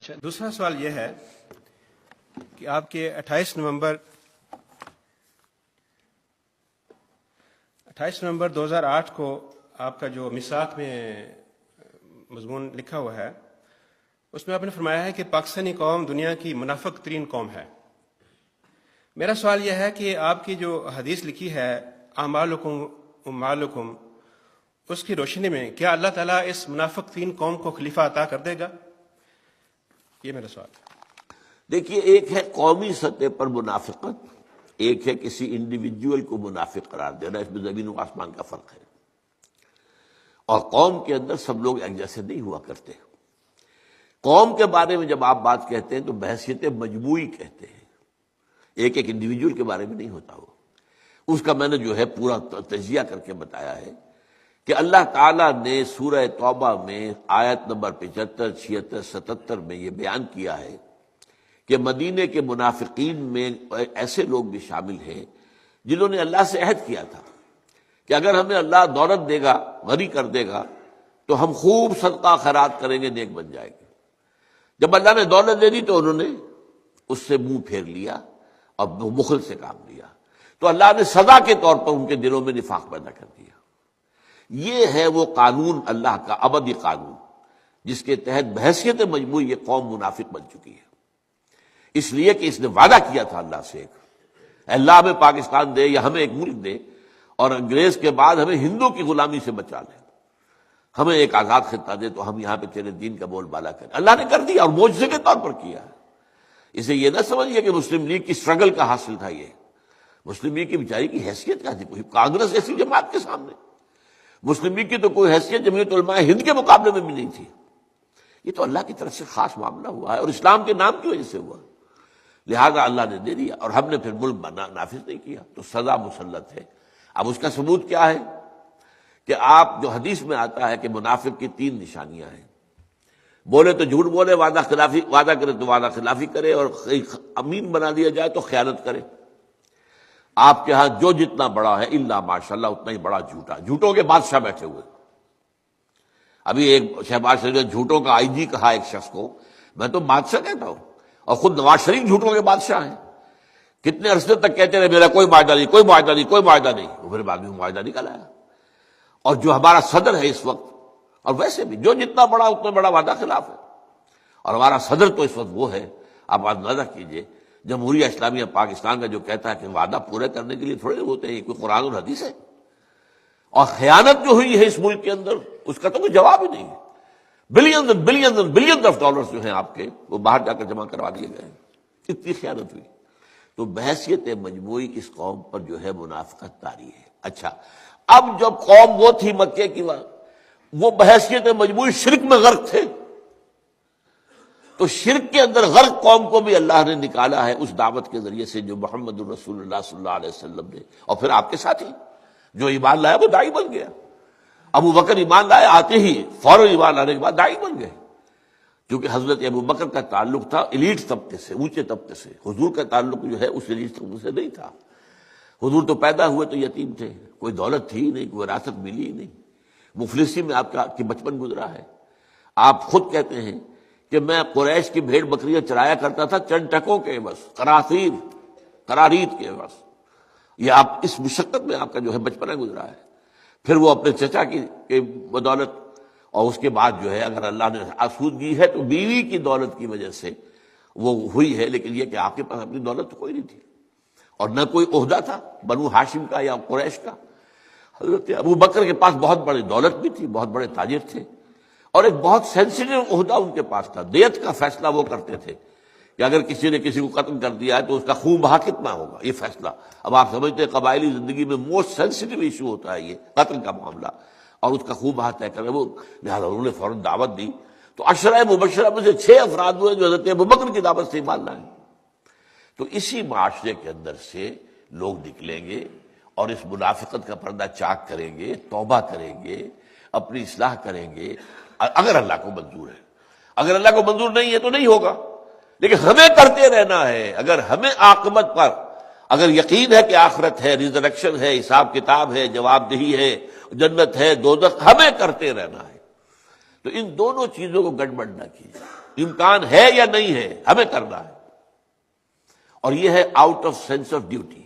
اچھا، دوسرا سوال یہ ہے کہ آپ کے 28 نومبر 2008 کو آپ کا جو میثاق میں مضمون لکھا ہوا ہے اس میں آپ نے فرمایا ہے کہ پاکستانی قوم دنیا کی منافق ترین قوم ہے۔ میرا سوال یہ ہے کہ آپ کی جو حدیث لکھی ہے اعمالکم اموالکم، اس کی روشنی میں کیا اللہ تعالیٰ اس منافق ترین قوم کو خلیفہ عطا کر دے گا؟ یہ میرا سوال ہے۔ دیکھیے، ایک ہے قومی سطح پر منافقت، ایک ہے کسی انڈیویجول کو منافق قرار دینا، اس میں زمین و آسمان کا فرق ہے۔ اور قوم کے اندر سب لوگ ایک جیسے نہیں ہوا کرتے۔ قوم کے بارے میں جب آپ بات کہتے ہیں تو بحثیت مجموعی کہتے ہیں، ایک ایک انڈیویجول کے بارے میں نہیں ہوتا وہ۔ اس کا میں نے جو ہے پورا تجزیہ کر کے بتایا ہے کہ اللہ تعالیٰ نے سورہ توبہ میں آیت نمبر 75، 76، 77 میں یہ بیان کیا ہے کہ مدینے کے منافقین میں ایسے لوگ بھی شامل ہیں جنہوں نے اللہ سے عہد کیا تھا کہ اگر ہمیں اللہ دولت دے گا، غنی کر دے گا، تو ہم خوب صدقہ خیرات کریں گے، نیک بن جائیں گے۔ جب اللہ نے دولت دے دی تو انہوں نے اس سے منہ پھیر لیا اور بخل سے کام لیا، تو اللہ نے سزا کے طور پر ان کے دلوں میں نفاق پیدا کر دیا۔ یہ ہے وہ قانون اللہ کا ابدی قانون جس کے تحت بحثیت مجموعی یہ قوم منافق بن چکی ہے، اس لیے کہ اس نے وعدہ کیا تھا اللہ سے، اللہ ہمیں پاکستان دے یا ہمیں ایک ملک دے اور انگریز کے بعد ہمیں ہندو کی غلامی سے بچا لے، ہمیں ایک آزاد خطہ دے تو ہم یہاں پہ تیرے دین کا بول بالا کریں۔ اللہ نے کر دیا اور معجزے کے طور پر کیا ہے۔ اسے یہ نہ سمجھیے کہ مسلم لیگ کی سٹرگل کا حاصل تھا یہ۔ مسلم لیگ کی بیچاری کی حیثیت کیا تھی؟ کوئی کانگریس ایسی جماعت کے سامنے؟ مسلم لیگ کی تو کوئی حیثیت جمعیت علماء ہند کے مقابلے میں بھی نہیں تھی۔ یہ تو اللہ کی طرف سے خاص معاملہ ہوا ہے اور اسلام کے نام کی وجہ سے ہوا، لہذا اللہ نے دے دیا اور ہم نے پھر ملک نافذ نہیں کیا تو سزا مسلط ہے۔ اب اس کا ثبوت کیا ہے کہ آپ جو حدیث میں آتا ہے کہ منافق کی 3 نشانیاں ہیں، بولے تو جھوٹ بولے، وعدہ کرے تو وعدہ خلافی کرے، اور امین بنا دیا جائے تو خیانت کرے۔ آپ کے ہاں جو جتنا بڑا ہے الا ماشاءاللہ اتنا ہی بڑا جھوٹا، جھوٹوں کے بادشاہ بیٹھے ہوئے۔ ابھی ایک شہباز شریف نے جھوٹوں کا آئی جی کہا ایک شخص کو، میں تو بادشاہ کہتا ہوں، اور خود نواز شریف جھوٹوں کے بادشاہ ہیں۔ کتنے عرصے تک کہتے رہے میرا کوئی معاہدہ نہیں، کوئی معاہدہ نہیں، کوئی معاہدہ نہیں، وہ پھر بعد میں معاہدہ نکل آیا۔ اور جو ہمارا صدر ہے اس وقت، اور ویسے بھی جو جتنا بڑا اتنا بڑا وعدہ خلاف ہے، اور ہمارا صدر تو اس وقت وہ ہے، آپ اندازہ کیجئے جمہوریہ اسلامیہ پاکستان کا جو کہتا ہے کہ وعدہ پورے کرنے کے لیے تھوڑے ہوتے ہیں، کوئی قرآن اور حدیث ہے؟ اور خیانت جو ہوئی ہے اس ملک کے اندر اس کا تو کوئی جواب ہی نہیں ہے۔ بلین آف ڈالرز جو ہیں آپ کے، وہ باہر جا کر جمع کروا دیے گئے، اتنی خیانت ہوئی۔ تو بحثیت مجموعی اس قوم پر جو ہے منافقت طاری ہے۔ اچھا، اب جب قوم وہ تھی مکے کی، وہ بحثیت مجموعی شرک میں غرق تھے، تو شرک کے اندر غرق قوم کو بھی اللہ نے نکالا ہے اس دعوت کے ذریعے سے جو محمد الرسول اللہ صلی اللہ علیہ وسلم نے، اور پھر آپ کے ساتھی جو ایمان لایا وہ داعی بن گیا۔ ابو بکر ایمان لائے، آتے ہی فوراً ایمان لانے کے بعد داعی بن گئے، کیونکہ حضرت ابو بکر کا تعلق تھا ایلیٹ طبقے سے، اونچے طبقے سے۔ حضور کا تعلق جو ہے اس ایلیٹ طبقے سے نہیں تھا۔ حضور تو پیدا ہوئے تو یتیم تھے، کوئی دولت تھی ہی نہیں، کوئی وراثت ملی ہی نہیں، مفلسی میں آپ کا بچپن گزرا ہے۔ آپ خود کہتے ہیں کہ میں قریش کی بھیڑ بکریاں چرایا کرتا تھا چند ٹکوں کے بس، قرارید کے بس۔ یہ آپ اس مشقت میں آپ کا جو ہے بچپنا گزرا ہے۔ پھر وہ اپنے چچا کی بدولت، اور اس کے بعد جو ہے اگر اللہ نے آسودگی ہے تو بیوی کی دولت کی وجہ سے وہ ہوئی ہے، لیکن یہ کہ آپ کے پاس اپنی دولت تو کوئی نہیں تھی اور نہ کوئی عہدہ تھا بنو ہاشم کا یا قریش کا۔ حضرت ابو بکر کے پاس بہت بڑی دولت بھی تھی، بہت بڑے تاجر تھے، اور ایک بہت سینسیٹیو عہدہ ان کے پاس تھا۔ دیت کا فیصلہ وہ کرتے تھے کہ اگر کسی نے کسی کو قتل کر دیا ہے تو اس کا خون بہا کتنا ہوگا، یہ فیصلہ۔ اب آپ سمجھتے ہیں قبائلی زندگی میں موسٹ سینسیٹیو ایشو ہوتا ہے یہ قتل کا معاملہ، اور اس کا خون بہا طے کرے وہ، لہٰذا انہوں نے فوراً دعوت دی۔ تو عشرہ مبشرہ میں سے 6 افراد ہوئے جو حضرت ابوبکر کی دعوت سے ایمان لائے۔ تو اسی معاشرے کے اندر سے لوگ نکلیں گے اور اس منافقت کا پردہ چاک کریں گے، توبہ کریں گے، اپنی اصلاح کریں گے، اگر اللہ کو منظور ہے۔ اگر اللہ کو منظور نہیں ہے تو نہیں ہوگا، لیکن ہمیں کرتے رہنا ہے۔ اگر ہمیں عاقبت پر اگر یقین ہے کہ آخرت ہے، ریزریکشن ہے، حساب کتاب ہے، جواب دہی ہے، جنت ہے، دوزخ، ہمیں کرتے رہنا ہے۔ تو ان دونوں چیزوں کو گڑبڑ نہ کیجیے۔ امکان ہے یا نہیں ہے، ہمیں کرنا ہے، اور یہ ہے out of sense of duty.